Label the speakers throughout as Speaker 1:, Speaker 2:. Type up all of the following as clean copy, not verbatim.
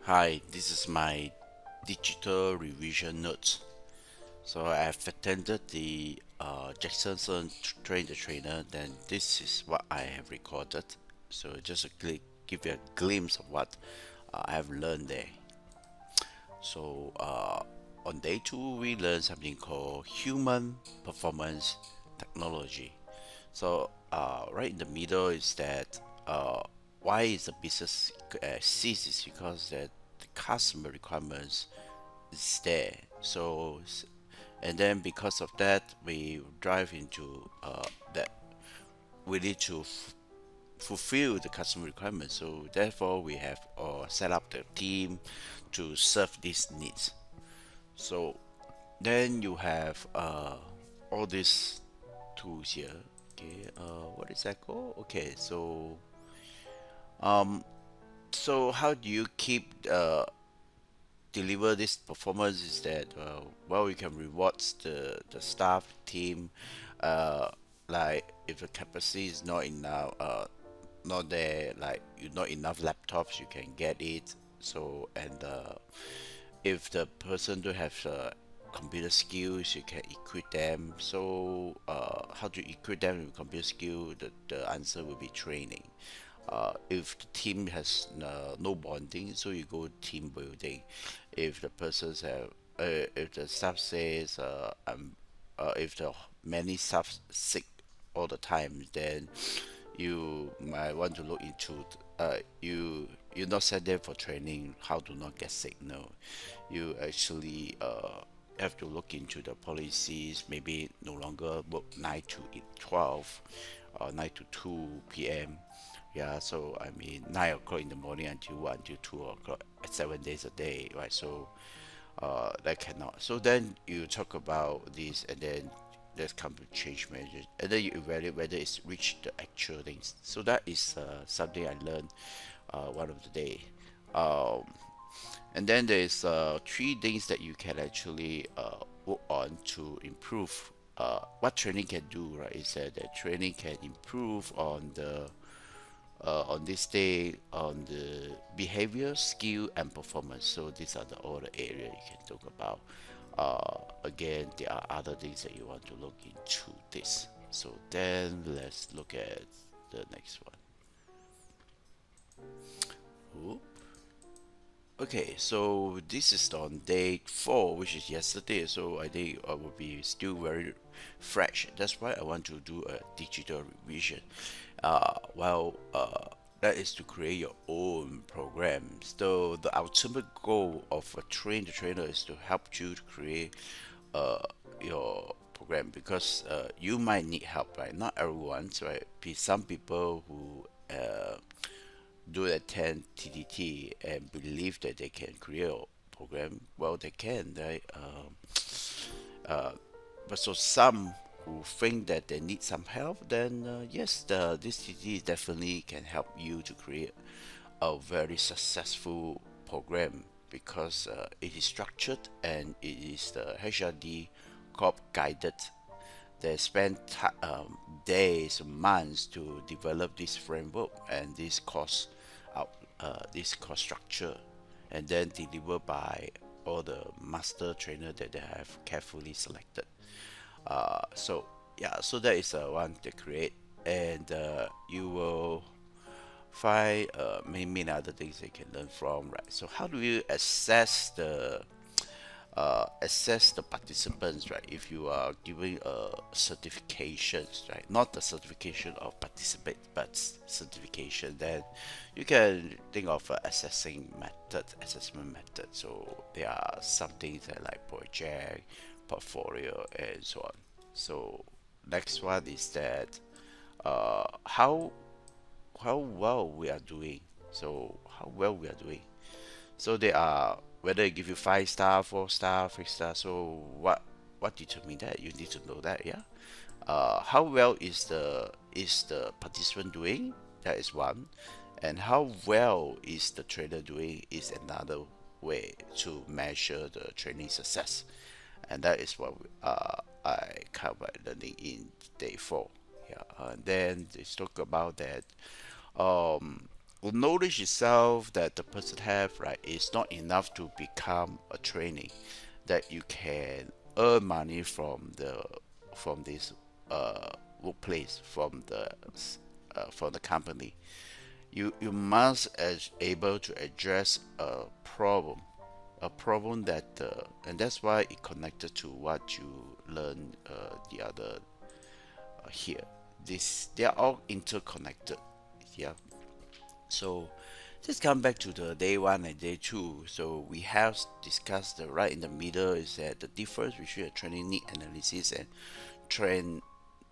Speaker 1: Hi, this is my digital revision notes. So I've attended the Jacksonson Train the Trainer, then this is what I have recorded. So just give you a glimpse of what I have learned there. So on day two, we learned something called human performance technology. So right in the middle is that why is the business ceases because that the customer requirements is there. And then because of that, we drive into that we need to fulfill the customer requirements. So therefore, we have set up the team to serve these needs. So then you have all these tools here. Okay, what is that called? Okay, um, so how do you keep deliver this performance? Is that well, you can reward the staff team, uh, like if the capacity is not enough, not there, like you not enough laptops, you can get it. So and if the person don't have computer skills, you can equip them. So how to equip them with computer skill? The answer will be training. If the team has no bonding, so you go team building. If the persons have, if the staff says, if the many staff sick all the time, then you might want to look into you not send them for training how to not get sick. No, you actually have to look into the policies. Maybe no longer work 9 to 12 or 9 to 2 p.m. Yeah, so I mean 9 o'clock in the morning until 2 o'clock, 7 days a day, right? So that cannot. So then you talk about this, and then there's come to change measures, and then you evaluate whether it's reached the actual things. So that is something I learned one of the day. Um, and then there's three things that you can actually work on to improve. What training can do, right? Is that the training can improve on this day on the behavior, skill, and performance. So these are all the area you can talk about. Again, there are other things that you want to look into this. So then let's look at the next one. Oop. Okay, so this is on day four, which is yesterday. So I think I will be still very fresh. That's why I want to do a digital revision. That is to create your own program. So the ultimate goal of a train the trainer is to help you to create uh, your program because you might need help, right? Not everyone, right? Some people who do attend TDT and believe that they can create a program, well, they can, right? But so some who think that they need some help, then yes, this TDT definitely can help you to create a very successful program because it is structured and it is the HRD Corp guided. They spent days, months to develop this framework and this course structure, and then delivered by all the master trainer that they have carefully selected. So yeah, so that is one to create, and you will find many other things you can learn from, right? So how do you assess the participants, right? If you are giving certifications, right? Not the certification of participate, but certification, then you can think of assessment method. So there are some things that like project, portfolio, and so on. So next one is that uh, how how well we are doing. So how well we are doing. So they are whether they give you 5 star, 4 star, 3 star. So what determine that? You need to know that, yeah. How well is the participant doing? That is one, and how well is the trainer doing is another way to measure the training success, and that is what I covered learning in day four. Yeah, and then they talk about that. Um, knowledge itself that the person have, right, is not enough to become a training that you can earn money from this workplace, from the company. You must as able to address a problem that and that's why it connected to what you learn the other here. This they are all interconnected. Yeah. So just come back to the day one and day two. So we have discussed the right in the middle is that the difference between a training need analysis and training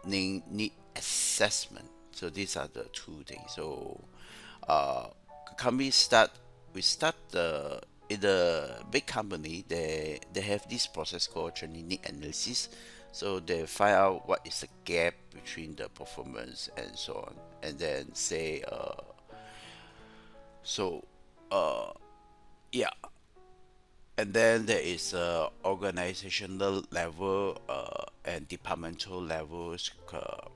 Speaker 1: need assessment. So these are the two things. So uh, company start we start the in the big company they have this process called training need analysis. So they find out what is the gap between the performance and so on, and then say so uh yeah, and then there is organizational level and departmental levels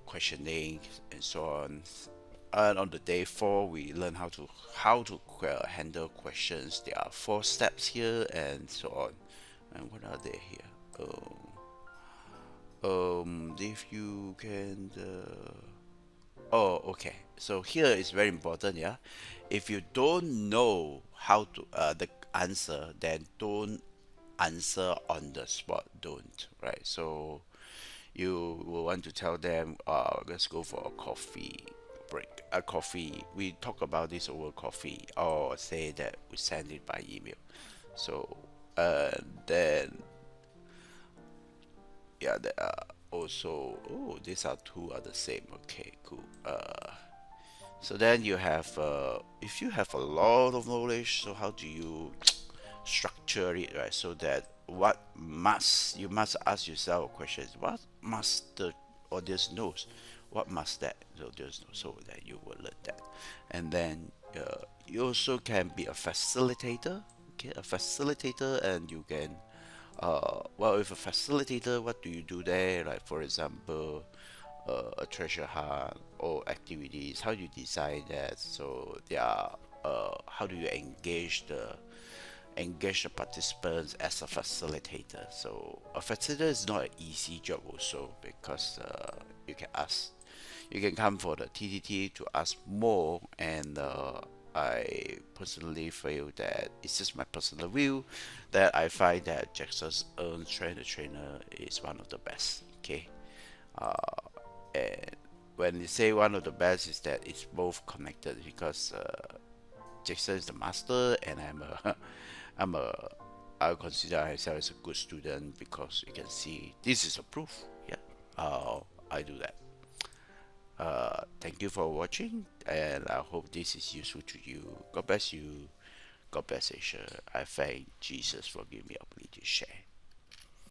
Speaker 1: questioning and so on. And on the day four, we learn how to handle questions. There are four steps here and so on. And what are they here? If you can. Oh, okay. So here is very important, yeah. If you don't know how to the answer, then don't answer on the spot. Don't, right? So you will want to tell them, let's go for a coffee break. A coffee. We talk about this over coffee, or say that we send it by email. So then yeah, there are also these are two are the same. Okay, cool. So then you have if you have a lot of knowledge, so how do you structure it, right? So that what must you must ask yourself a question: what must the audience knows? What must that the audience know? So that you will learn that, and then you also can be a facilitator. Okay, a facilitator, and you can well, with a facilitator, what do you do there? Like for example, a treasure hunt or activities. How do you decide that? So there are how do you engage the participants as a facilitator? So a facilitator is not an easy job also because you can ask, you can come for the TTT to ask more, and I personally feel that it's just my personal view that I find that Jackson's own trainer is one of the best. Okay, and when you say one of the best is that it's both connected because Jackson is the master and I'm a I consider myself as a good student because you can see this is a proof. Yeah, I do that. Thank you for watching, and I hope this is useful to you. God bless you. God bless Asia. I thank Jesus for giving me the opportunity to share.